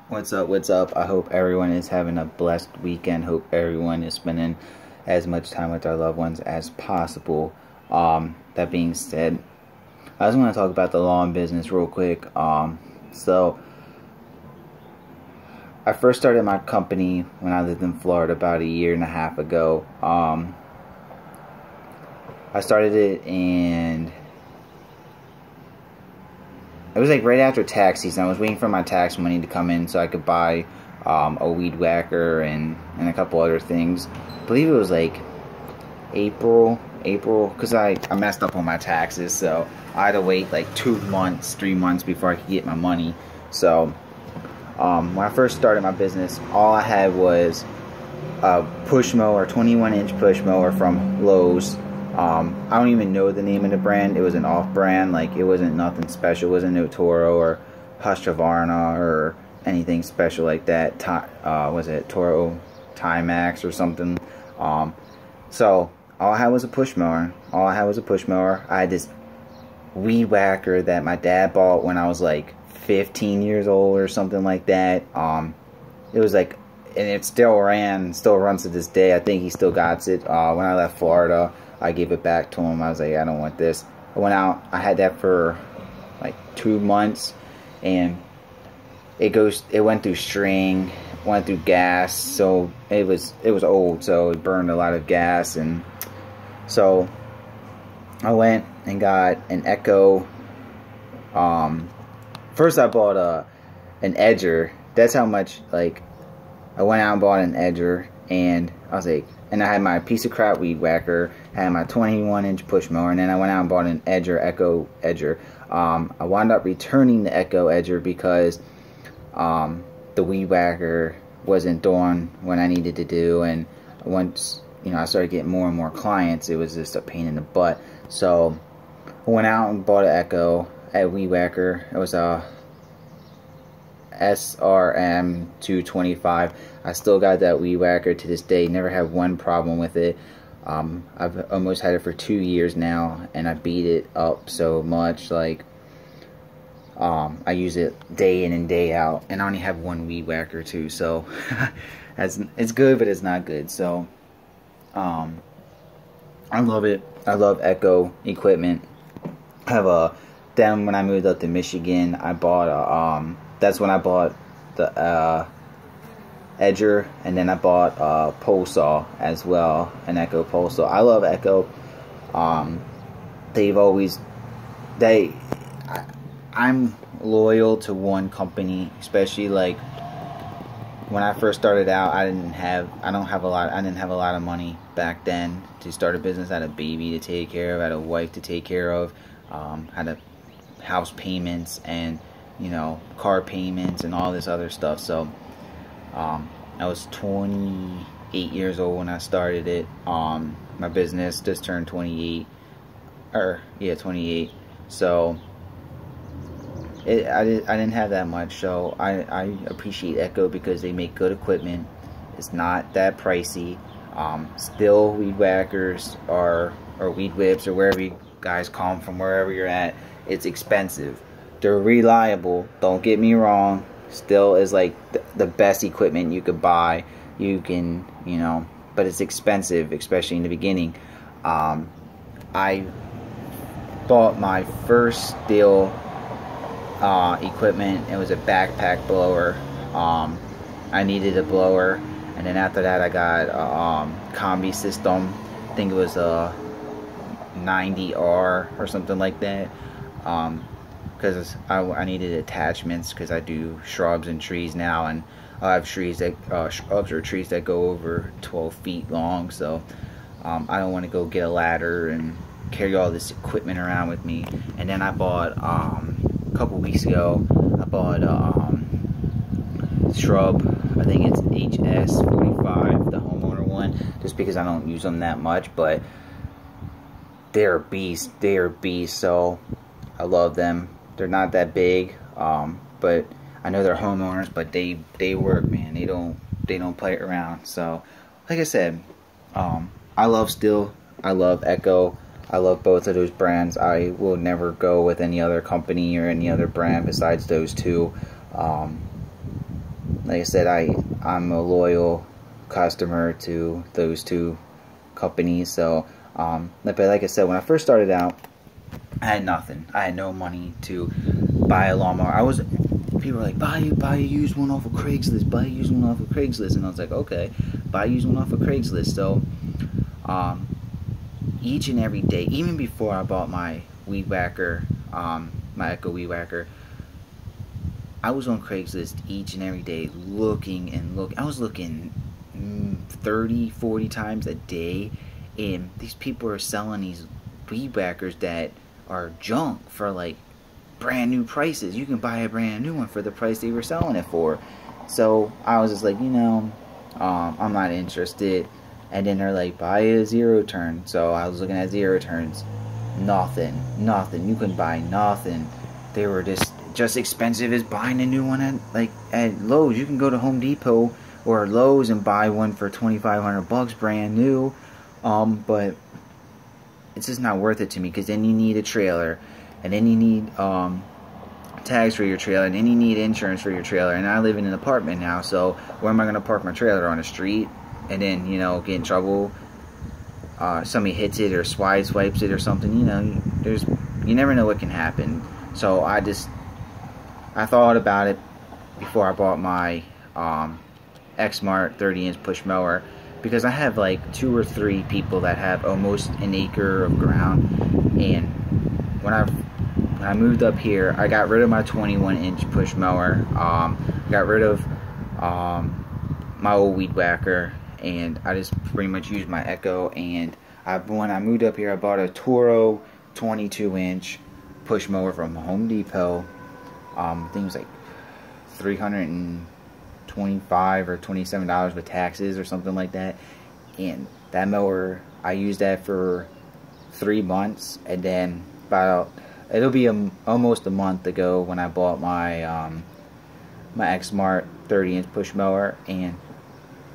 What's up? What's up? I hope everyone is having a blessed weekend. Hope everyone is spending as much time with their loved ones as possible. That being said, I just want to talk about the lawn business real quick. So I first started my company when I lived in Florida about a year and a half ago. I started it and it was like right after tax season. I was waiting for my tax money to come in so I could buy a weed whacker and a couple other things. I believe it was like April, because I messed up on my taxes, so I had to wait like 2 months, 3 months before I could get my money. So when I first started my business, all I had was a push mower, 21-inch push mower from Lowe's. I don't even know the name of the brand. It was an off-brand. Like, it wasn't nothing special. It wasn't no Toro or Husqvarna or anything special like that. Was it Toro Timax or something? So all I had was a push mower. I had this weed whacker that my dad bought when I was like 15 years old or something like that. It was like, and it still runs to this day. I think he still got it. When I left Florida, I gave it back to him. I was like, I don't want this. I went out. I had that for like 2 months, and it went through string, went through gas, so it was old, so it burned a lot of gas. And so I went and got an Echo. First I bought an edger. That's how much, like, I went out and bought an edger, and I was like, and I had my piece of crap weed whacker, I had my 21-inch push mower, and then I went out and bought an Echo edger. I wound up returning the Echo edger because the weed whacker wasn't doing what I needed to do, and once I started getting more and more clients, it was just a pain in the butt. So I went out and bought an Echo weed whacker. It was a SRM 225. I still got that weed whacker to this day. Never had one problem with it. I've almost had it for 2 years now, and I beat it up so much. Like, I use it day in and day out, and I only have one weed whacker too. So it's good, but it's not good. So I love it. I love Echo equipment. I have then when I moved up to Michigan, I bought a that's when I bought the edger, and then I bought a pole saw as well, an Echo pole saw. I love Echo. I'm loyal to one company, especially like when I first started out. I didn't have a lot of money back then to start a business. I had a baby to take care of, I had a wife to take care of, had a house payments and car payments and all this other stuff. So I was 28 years old when I started it. My business just turned 28. 28. So I didn't have that much. So I appreciate Echo because they make good equipment. It's not that pricey. Still, weed whackers or weed whips or wherever you guys call them, from wherever you're at, it's expensive. They're reliable, don't get me wrong. Still is like the best equipment you could buy. You can, but it's expensive, especially in the beginning. I bought my first steel equipment. It was a backpack blower. I needed a blower, and then after that I got a combi system. I think it was a 90R or something like that. Because I needed attachments because I do shrubs and trees now, and I have trees that go over 12 feet long. So I don't want to go get a ladder and carry all this equipment around with me. And then I bought a couple weeks ago, I bought shrub. I think it's HS45, the homeowner one, just because I don't use them that much, but they're beasts. So I love them. They're not that big, but I know they're homeowners, but they work, man. They don't play around. So, like I said, I love Stihl. I love Echo. I love both of those brands. I will never go with any other company or any other brand besides those two. like I said, I'm a loyal customer to those two companies. So but like I said, when I first started out, I had nothing. I had no money to buy a lawnmower. People were like, buy a used one off of Craigslist, buy a used one off of Craigslist. And I was like, okay, buy a used one off of Craigslist. So each and every day, even before I bought my weed whacker, my Echo weed whacker, I was on Craigslist each and every day looking and looking. I was looking 30, 40 times a day, and these people are selling these weed whackers that are junk for like brand new prices. You can buy a brand new one for the price they were selling it for. So I was just like, I'm not interested. And then they're like, buy a zero turn. So I was looking at zero turns. Nothing. You couldn't buy nothing. They were just expensive as buying a new one at Lowe's. You can go to Home Depot or Lowe's and buy one for $2,500 brand new. But it's just not worth it to me, because then you need a trailer, and then you need tags for your trailer, and then you need insurance for your trailer. And I live in an apartment now, so where am I going to park my trailer? On the street? And then, get in trouble. Somebody hits it or swipes it or something. You never know what can happen. So I thought about it before I bought my X-Mart 30-inch push mower, because I have like 2 or 3 people that have almost an acre of ground. And when I moved up here, I got rid of my 21-inch push mower. Got rid of my old weed whacker, and I just pretty much used my Echo. And when I moved up here, I bought a Toro 22-inch push mower from Home Depot. I think it was like $325 or $27 with taxes or something like that. And that mower, I used that for 3 months, and then it'll be almost a month ago when I bought my my X-Mart 30-inch push mower. And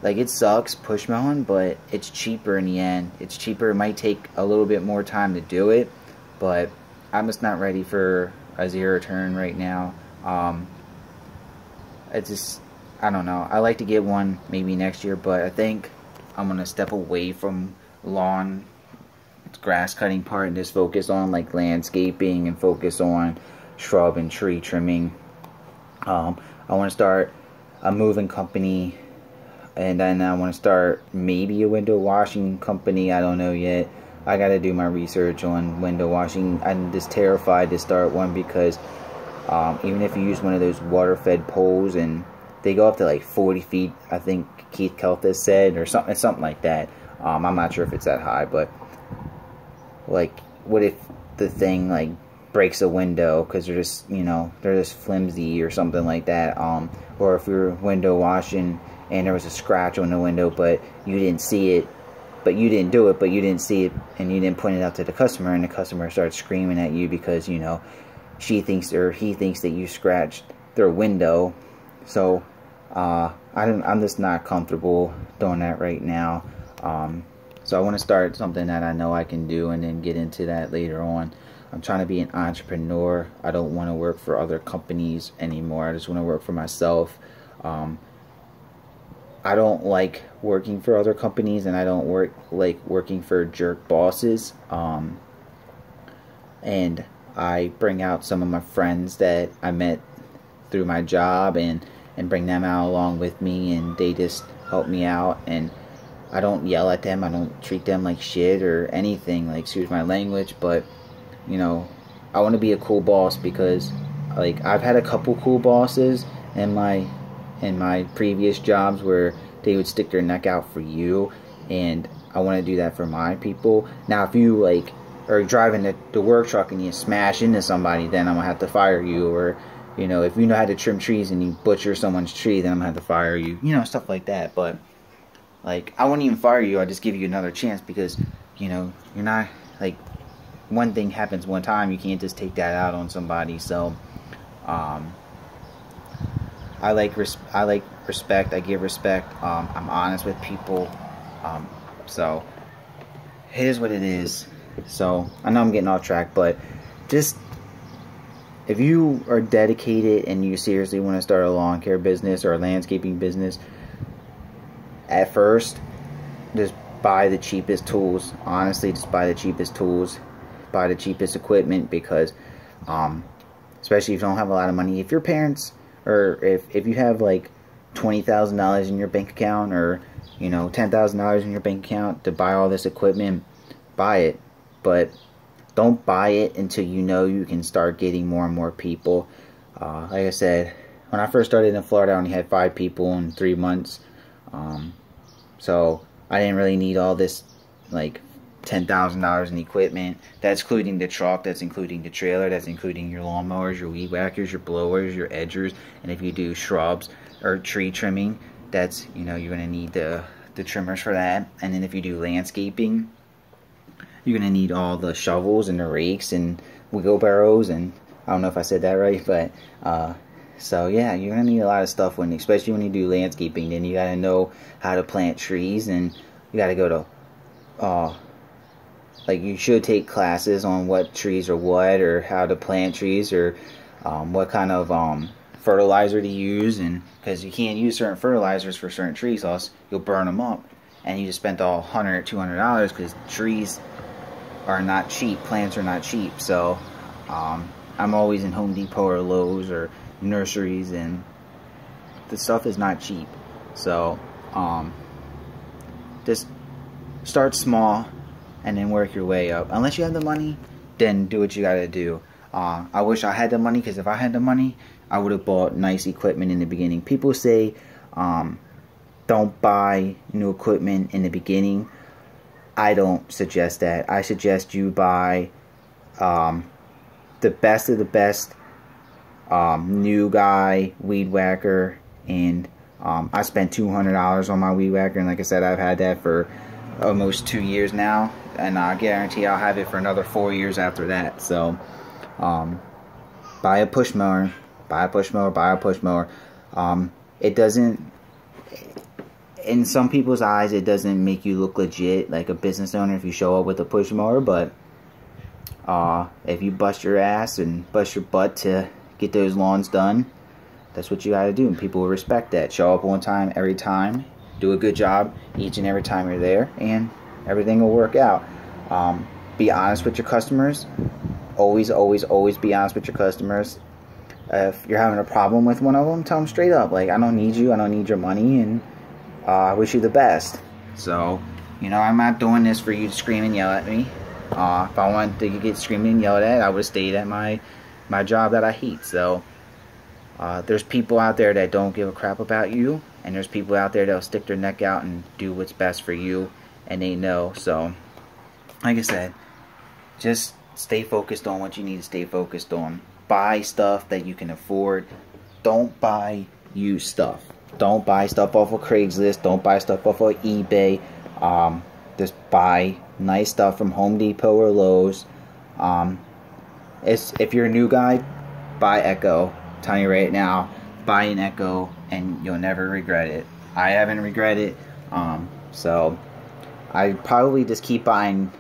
like, it sucks push mowing, but it's cheaper in the end. It's cheaper. It might take a little bit more time to do it, but I'm just not ready for a zero turn right now. I don't know. I like to get one maybe next year, but I think I'm gonna step away from lawn grass cutting part and just focus on like landscaping and focus on shrub and tree trimming. I want to start a moving company, and then I want to start maybe a window washing company. I don't know yet. I got to do my research on window washing. I'm just terrified to start one, because even if you use one of those water-fed poles, and they go up to like 40 feet, I think Keith Kelthus said, or something like that. I'm not sure if it's that high, but like, what if the thing like breaks a window because they're just flimsy or something like that? Or if you're window washing and there was a scratch on the window, but you didn't see it, but you didn't do it, but you didn't see it, and you didn't point it out to the customer, and the customer starts screaming at you because she thinks or he thinks that you scratched their window. So I'm just not comfortable doing that right now. So I want to start something that I know I can do, and then get into that later on. I'm trying to be an entrepreneur. I don't want to work for other companies anymore. I just want to work for myself. I don't like working for other companies, and I don't like working for jerk bosses. And I bring out some of my friends that I met through my job, and bring them out along with me, and they just help me out. And I don't yell at them. I don't treat them like shit or anything, like, excuse my language. But I want to be a cool boss, because like, I've had a couple cool bosses in my previous jobs where they would stick their neck out for you, and I want to do that for my people. Now, if you like are driving the work truck and you smash into somebody, then I'm gonna have to fire you. Or if you know how to trim trees and you butcher someone's tree, then I'm gonna have to fire you. Stuff like that. But like, I wouldn't even fire you. I'd just give you another chance, because you're not, like, one thing happens one time, you can't just take that out on somebody. So I like respect. I give respect. I'm honest with people. So it is what it is. So I know I'm getting off track, but just if you are dedicated and you seriously want to start a lawn care business or a landscaping business, at first, just buy the cheapest tools. Honestly, just buy the cheapest tools, buy the cheapest equipment, because especially if you don't have a lot of money. If your parents, or if you have like $20,000 in your bank account, or you know, $10,000 in your bank account to buy all this equipment, buy it. But don't buy it until you know you can start getting more and more people. Like I said, when I first started in Florida, I only had 5 people in 3 months. So I didn't really need all this, like $10,000 in equipment. That's including the truck, that's including the trailer, that's including your lawnmowers, your weed whackers, your blowers, your edgers, and if you do shrubs or tree trimming, that's, you know, you're gonna need the trimmers for that. And then if you do landscaping, you're gonna need all the shovels and the rakes and wheelbarrows, and I don't know if I said that right, but so yeah, you're gonna need a lot of stuff especially when you do landscaping. Then you gotta know how to plant trees, and you gotta go to like, you should take classes on what trees are what, or how to plant trees, or what kind of fertilizer to use, and because you can't use certain fertilizers for certain trees, else you'll burn them up, and you just spent all $100, $200, because trees are not cheap, plants are not cheap. So I'm always in Home Depot or Lowe's or nurseries, and the stuff is not cheap. So just start small and then work your way up. Unless you have the money, then do what you gotta do. I wish I had the money, because if I had the money, I would have bought nice equipment in the beginning. People say don't buy new equipment in the beginning. I don't suggest that. I suggest you buy the best of the best new guy weed whacker, and I spent $200 on my weed whacker, and like I said, I've had that for almost 2 years now, and I guarantee I'll have it for another 4 years after that. So buy a push mower, buy a push mower, buy a push mower. It doesn't, in some people's eyes, it doesn't make you look legit like a business owner if you show up with a push mower, but if you bust your ass and bust your butt to get those lawns done, that's what you gotta do, and people will respect that. Show up on time every time, do a good job each and every time you're there, and everything will work out. Be honest with your customers. Always, always, always be honest with your customers. If you're having a problem with one of them, tell them straight up, like, I don't need you, I don't need your money, and I wish you the best. So, you know, I'm not doing this for you to scream and yell at me. If I wanted to get screaming and yelled at, I would have stayed at my job that I hate. So there's people out there that don't give a crap about you, and there's people out there that'll stick their neck out and do what's best for you, and they know. So like I said, just stay focused on what you need to stay focused on. Buy stuff that you can afford. Don't buy used stuff. Don't buy stuff off of Craigslist. Don't buy stuff off of eBay. Just buy nice stuff from Home Depot or Lowe's. If you're a new guy, buy Echo. I'm telling you right now, buy an Echo and you'll never regret it. I haven't regretted it. So I probably just keep buying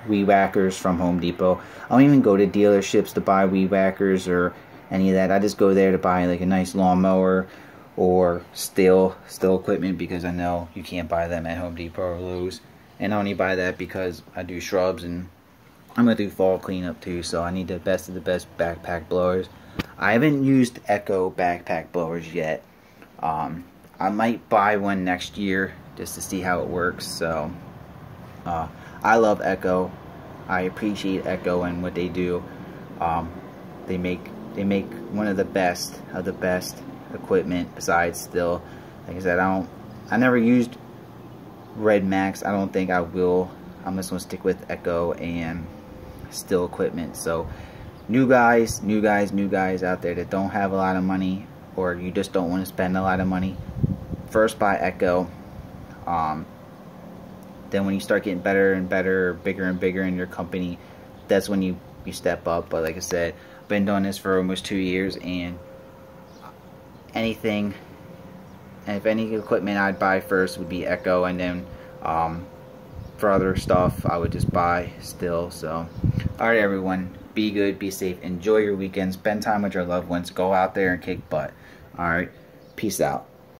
weed whackers from Home Depot. I don't even go to dealerships to buy weed whackers or any of that. I just go there to buy like a nice lawnmower or still equipment, because I know you can't buy them at Home Depot or Lowe's. And I only buy that because I do shrubs, and I'm gonna do fall cleanup too, so I need the best of the best backpack blowers. I haven't used Echo backpack blowers yet. I might buy one next year just to see how it works. So I love Echo. I appreciate Echo and what they do. They make one of the best equipment. Besides, still, like I said, I never used Red Max. I don't think I will. I'm just gonna stick with Echo and Still equipment. So new guys out there that don't have a lot of money, or you just don't want to spend a lot of money, first buy Echo. Then when you start getting better and better, bigger and bigger in your company, that's when you step up. But like I said, I've been doing this for almost 2 years, and if any equipment I'd buy first would be Echo, and then for other stuff I would just buy Still. So alright everyone, Be good, be safe, enjoy your weekend, spend time with your loved ones, go out there and kick butt. Alright? Peace out.